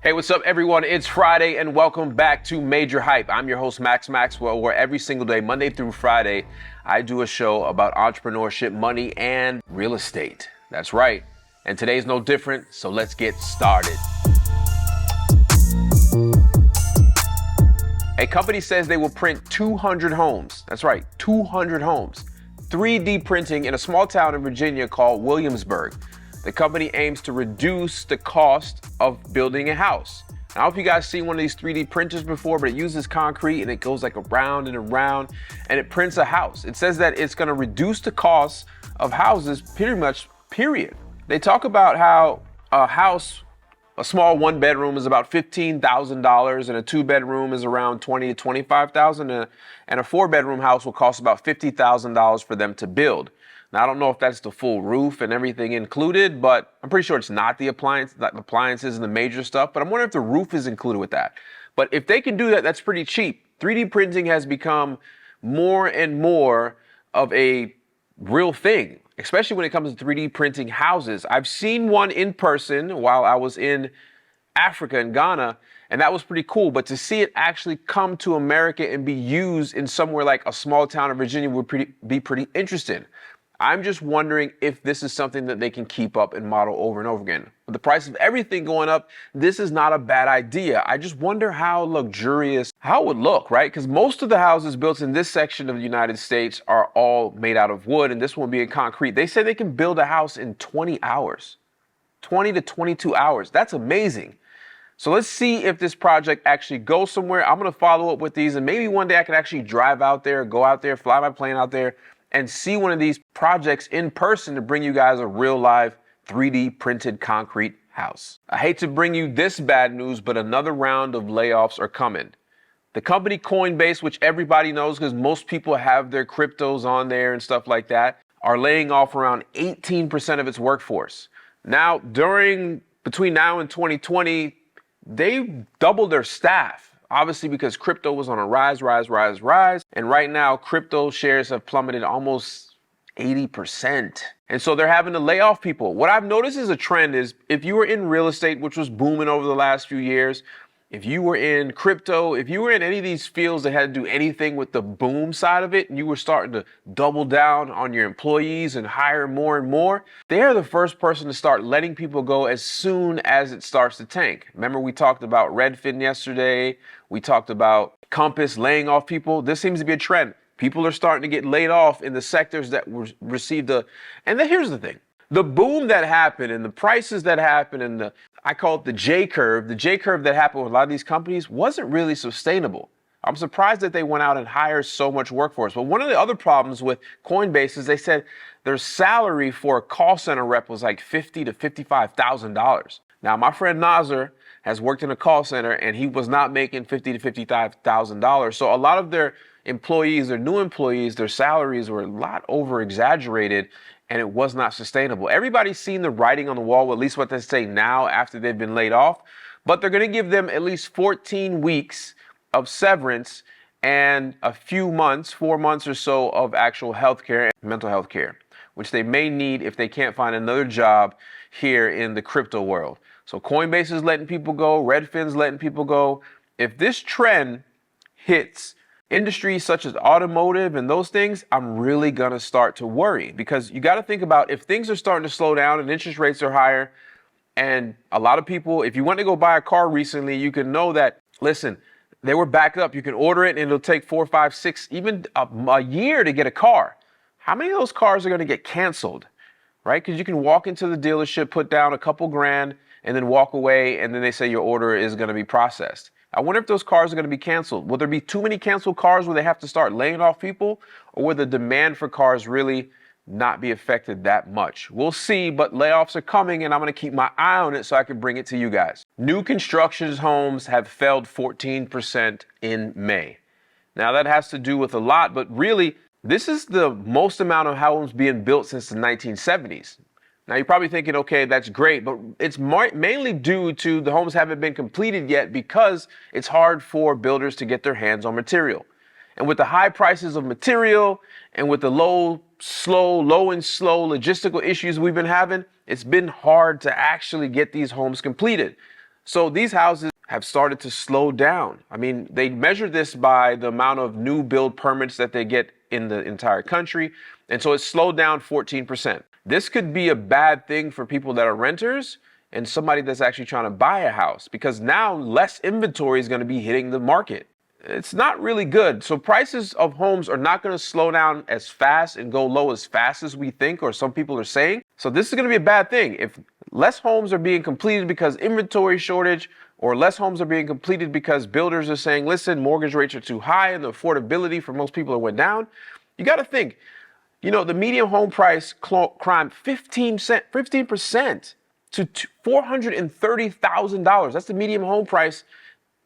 Hey, what's up, everyone? It's Friday, and welcome back to Major Hype. I'm your host, Maxwell, where every single day, Monday through Friday, I do a show about entrepreneurship, money, and real estate. That's right. And today's no different, so let's get started. A company says they will print 200 homes. That's right, 200 homes. 3D printing in a small town in Virginia called Williamsburg. The company aims to reduce the cost of building a house. Now, I hope you guys seen one of these 3D printers before, but it uses concrete and it goes like around and around and it prints a house. It says that it's gonna reduce the cost of houses pretty much, period. They talk about how a small one bedroom is about $15,000 and a two bedroom is around $20,000 to $25,000 and a four bedroom house will cost about $50,000 for them to build. Now, I don't know if that's the full roof and everything included, but I'm pretty sure it's not the appliances and the major stuff, but I'm wondering if the roof is included with that. But if they can do that, that's pretty cheap. 3D printing has become more and more of a real thing, especially when it comes to 3D printing houses. I've seen one in person while I was in Africa, in Ghana, and that was pretty cool. But to see it actually come to America and be used in somewhere like a small town in Virginia would be pretty interesting. I'm just wondering if this is something that they can keep up and model over and over again. With the price of everything going up, this is not a bad idea. I just wonder how luxurious, how it would look, right? Because most of the houses built in this section of the United States are all made out of wood, and this one being concrete. They say they can build a house in 20 hours, 20 to 22 hours. That's amazing. So let's see if this project actually goes somewhere. I'm going to follow up with these, and maybe one day I can actually drive out there, go out there, fly my plane out there, and see one of these projects in person to bring you guys a real live 3D printed concrete house. I hate to bring you this bad news, but another round of layoffs are coming. The company Coinbase, which everybody knows because most people have their cryptos on there and stuff like that, are laying off around 18% of its workforce. Now, between now and 2020, they doubled their staff. Obviously, because crypto was on a rise. And right now, crypto shares have plummeted almost 80%. And so they're having to lay off people. What I've noticed is a trend is if you were in real estate, which was booming over the last few years, if you were in crypto, if you were in any of these fields that had to do anything with the boom side of it, and you were starting to double down on your employees and hire more and more, they're the first person to start letting people go as soon as it starts to tank. Remember, we talked about Redfin yesterday. We talked about Compass laying off people. This seems to be a trend. People are starting to get laid off in the sectors that received and then here's the thing. The boom that happened and the prices that happened and I call it the J curve that happened with a lot of these companies wasn't really sustainable. I'm surprised that they went out and hired so much workforce. But one of the other problems with Coinbase is they said their salary for a call center rep was like $50,000 to $55,000. Now, my friend Nazar has worked in a call center and he was not making $50,000 to $55,000. So a lot of their employees, their new employees, their salaries were a lot over exaggerated. And it was not sustainable. Everybody's seen the writing on the wall, at least what they say now after they've been laid off. But they're going to give them at least 14 weeks of severance and a few months, 4 months or so of actual healthcare, mental health care, which they may need if they can't find another job here in the crypto world. So Coinbase is letting people go. Redfin's letting people go. If this trend hits industries such as automotive and those things, I'm really going to start to worry because you got to think about if things are starting to slow down and interest rates are higher. And a lot of people, if you went to go buy a car recently, you can know that, listen, they were backed up. You can order it and it'll take 4, 5, 6, even a year to get a car. How many of those cars are going to get canceled, right? Because you can walk into the dealership, put down a couple grand and then walk away. And then they say your order is going to be processed. I wonder if those cars are going to be canceled. Will there be too many canceled cars where they have to start laying off people? Or will the demand for cars really not be affected that much? We'll see, but layoffs are coming and I'm going to keep my eye on it so I can bring it to you guys. New construction homes have fell 14% in May. Now that has to do with a lot, but really this is the most amount of homes being built since the 1970s. Now, you're probably thinking, okay, that's great, but it's mainly due to the homes haven't been completed yet because it's hard for builders to get their hands on material. And with the high prices of material and with the low and slow logistical issues we've been having, it's been hard to actually get these homes completed. So these houses have started to slow down. I mean, they measure this by the amount of new build permits that they get in the entire country. And so it's slowed down 14%. This could be a bad thing for people that are renters and somebody that's actually trying to buy a house, because now less inventory is going to be hitting the market. It's not really good. So prices of homes are not going to slow down as fast and go low as fast as we think, or some people are saying. So this is going to be a bad thing. If less homes are being completed because inventory shortage, or less homes are being completed because builders are saying, listen, mortgage rates are too high and the affordability for most people went down, you got to think, the median home price climbed 15% to $430,000. That's the median home price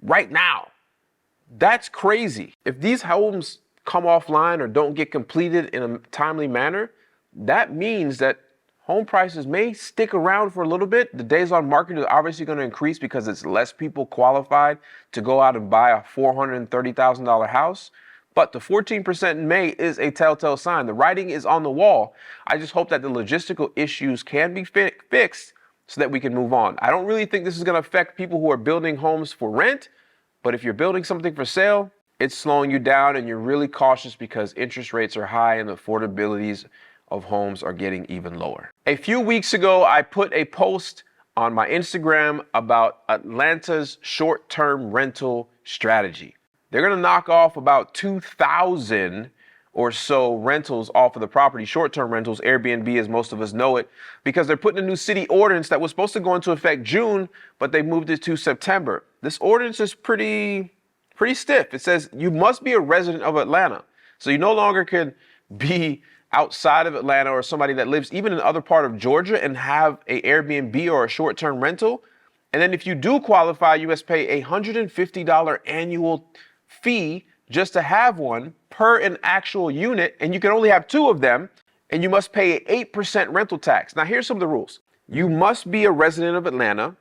right now. That's crazy. If these homes come offline or don't get completed in a timely manner, that means that home prices may stick around for a little bit. The days on market are obviously going to increase because it's less people qualified to go out and buy a $430,000 house. But the 14% in May is a telltale sign. The writing is on the wall. I just hope that the logistical issues can be fixed so that we can move on. I don't really think this is going to affect people who are building homes for rent. But if you're building something for sale, it's slowing you down and you're really cautious because interest rates are high and the affordabilities of homes are getting even lower. A few weeks ago, I put a post on my Instagram about Atlanta's short-term rental strategy. They're going to knock off about 2,000 or so rentals off of the property, short-term rentals, Airbnb as most of us know it, because they're putting a new city ordinance that was supposed to go into effect June, but they moved it to September. This ordinance is pretty stiff. It says you must be a resident of Atlanta. So you no longer can be outside of Atlanta or somebody that lives even in other part of Georgia and have a Airbnb or a short-term rental. And then if you do qualify, you must pay a $150 annual fee just to have one per an actual unit, and you can only have 2 of them, and you must pay an 8% rental tax. Now, here's some of the rules. You must be a resident of Atlanta.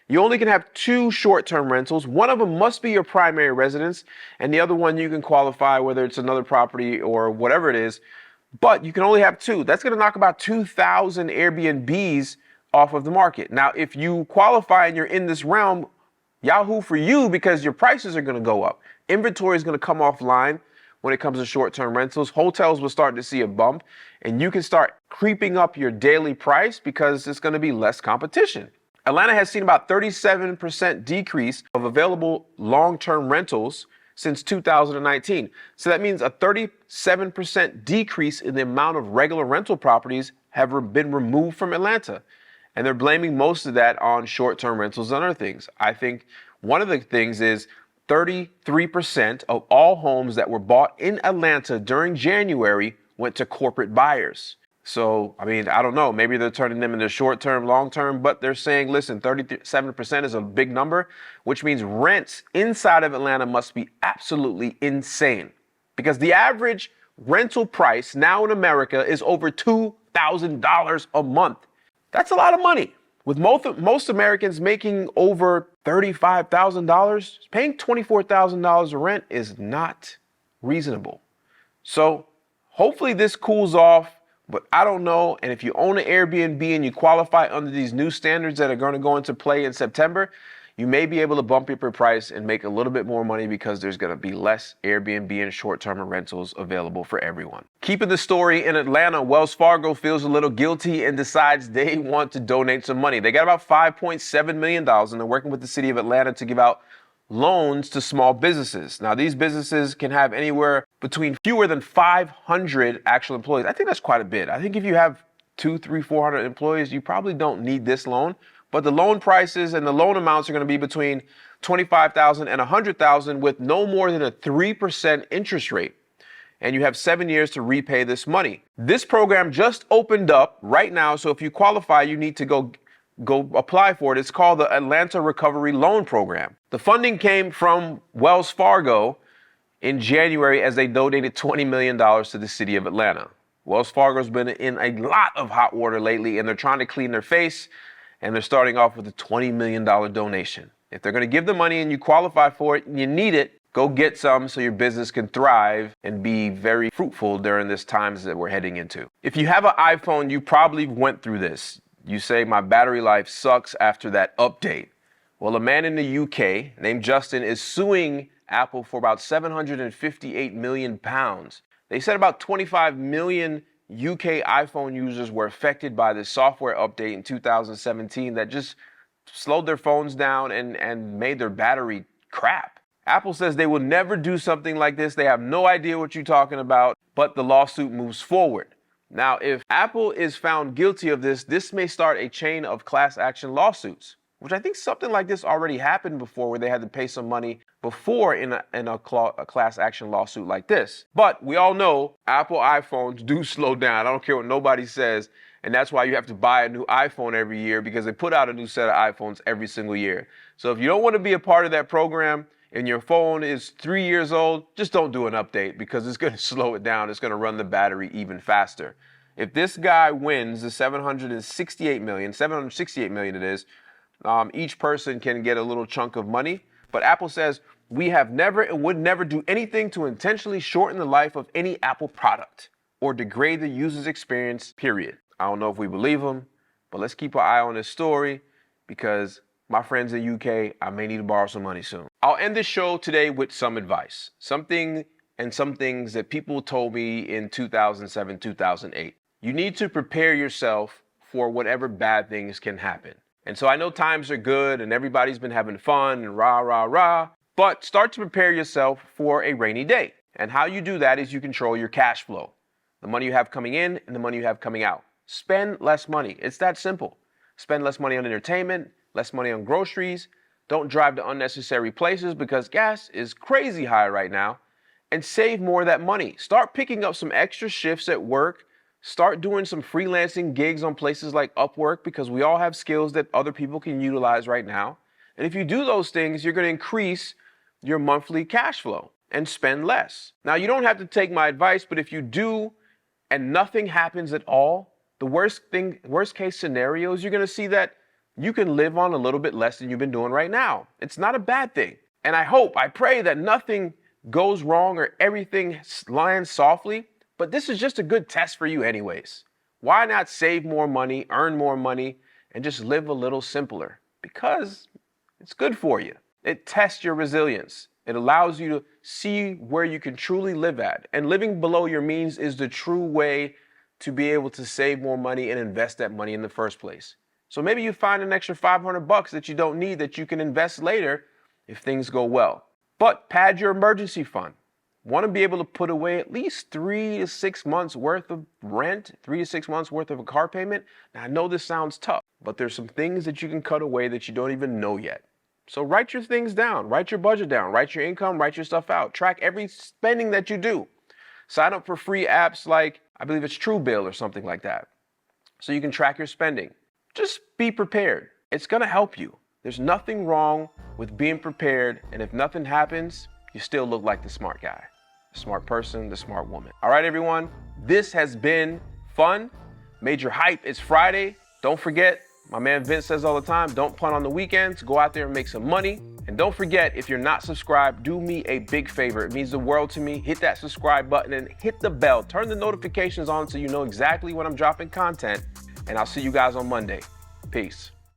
You only can have 2 short-term rentals. One of them must be your primary residence, and the other one you can qualify whether it's another property or whatever it is, but you can only have 2. That's going to knock about 2,000 Airbnbs off of the market. Now, if you qualify and you're in this realm, Yahoo for you, because your prices are going to go up. Inventory is going to come offline when it comes to short-term rentals. Hotels will start to see a bump, and you can start creeping up your daily price because it's going to be less competition. Atlanta has seen about 37% decrease of available long-term rentals since 2019. So that means a 37% decrease in the amount of regular rental properties have been removed from Atlanta. And they're blaming most of that on short-term rentals and other things. I think one of the things is 33% of all homes that were bought in Atlanta during January went to corporate buyers. So, I mean, I don't know, maybe they're turning them into short-term, long-term, but they're saying, listen, 37% is a big number, which means rents inside of Atlanta must be absolutely insane, because the average rental price now in America is over $2,000 a month. That's a lot of money. With most Americans making over $35,000, paying $24,000 of rent is not reasonable. So hopefully this cools off, but I don't know. And if you own an Airbnb and you qualify under these new standards that are going to go into play in September, you may be able to bump up your price and make a little bit more money because there's going to be less Airbnb and short-term rentals available for everyone. Keeping the story in Atlanta, Wells Fargo feels a little guilty and decides they want to donate some money. They got about $5.7 million and they're working with the city of Atlanta to give out loans to small businesses. Now, these businesses can have anywhere between fewer than 500 actual employees. I think that's quite a bit. I think if you have 200, 300, 400 employees, you probably don't need this loan. But the loan prices and the loan amounts are going to be between $25,000 and $100,000 with no more than a 3% interest rate. And you have 7 years to repay this money. This program just opened up right now. So if you qualify, you need to go apply for it. It's called the Atlanta Recovery Loan Program. The funding came from Wells Fargo in January as they donated $20 million to the city of Atlanta. Wells Fargo's been in a lot of hot water lately, and they're trying to clean their face. And they're starting off with a $20 million donation. If they're going to give the money and you qualify for it and you need it, go get some so your business can thrive and be very fruitful during this times that we're heading into. If you have an iPhone, you probably went through this. You say, my battery life sucks after that update. Well, a man in the UK named Justin is suing Apple for about 758 million pounds. They said about 25 million UK iPhone users were affected by this software update in 2017 that just slowed their phones down and made their battery crap. Apple says they will never do something like this. They have no idea what you're talking about, but the lawsuit moves forward. Now, if Apple is found guilty of this, this may start a chain of class action lawsuits, which I think something like this already happened before, where they had to pay some money before in a class action lawsuit like this. But we all know Apple iPhones do slow down. I don't care what nobody says. And that's why you have to buy a new iPhone every year, because they put out a new set of iPhones every single year. So if you don't want to be a part of that program and your phone is 3 years old, just don't do an update, because it's going to slow it down. It's going to run the battery even faster. If this guy wins the 768 million it is, each person can get a little chunk of money. But Apple says, we have never and would never do anything to intentionally shorten the life of any Apple product or degrade the user's experience, period. I don't know if we believe them, but let's keep an eye on this story, because my friends in UK, I may need to borrow some money soon. I'll end this show today with some advice, some things that people told me in 2007, 2008. You need to prepare yourself for whatever bad things can happen. And so I know times are good and everybody's been having fun and rah, rah, rah, but start to prepare yourself for a rainy day. And how you do that is you control your cash flow, the money you have coming in and the money you have coming out. Spend less money. It's that simple. Spend less money on entertainment, less money on groceries. Don't drive to unnecessary places, because gas is crazy high right now. And save more of that money. Start picking up some extra shifts at work. Start doing some freelancing gigs on places like Upwork, because we all have skills that other people can utilize right now. And if you do those things, you're going to increase your monthly cash flow and spend less. Now, you don't have to take my advice, but if you do and nothing happens at all, the worst case scenario is you're going to see that you can live on a little bit less than you've been doing right now. It's not a bad thing. And I pray that nothing goes wrong or everything lands softly. But this is just a good test for you anyways. Why not save more money, earn more money, and just live a little simpler? Because it's good for you. It tests your resilience. It allows you to see where you can truly live at. And living below your means is the true way to be able to save more money and invest that money in the first place. So maybe you find an extra $500 that you don't need that you can invest later if things go well. But pad your emergency fund. Want to be able to put away at least 3 to 6 months worth of rent, 3 to 6 months worth of a car payment. Now, I know this sounds tough, but there's some things that you can cut away that you don't even know yet. So write your things down, write your budget down, write your income, write your stuff out. Track every spending that you do. Sign up for free apps like, I believe it's Truebill or something like that, so you can track your spending. Just be prepared. It's going to help you. There's nothing wrong with being prepared, and if nothing happens, you still look like the smart guy, the smart person, the smart woman. All right, everyone, this has been fun. Major Hype. It's Friday. Don't forget, my man Vince says all the time, don't punt on the weekends. Go out there and make some money. And don't forget, if you're not subscribed, do me a big favor. It means the world to me. Hit that subscribe button and hit the bell. Turn the notifications on so you know exactly when I'm dropping content. And I'll see you guys on Monday. Peace.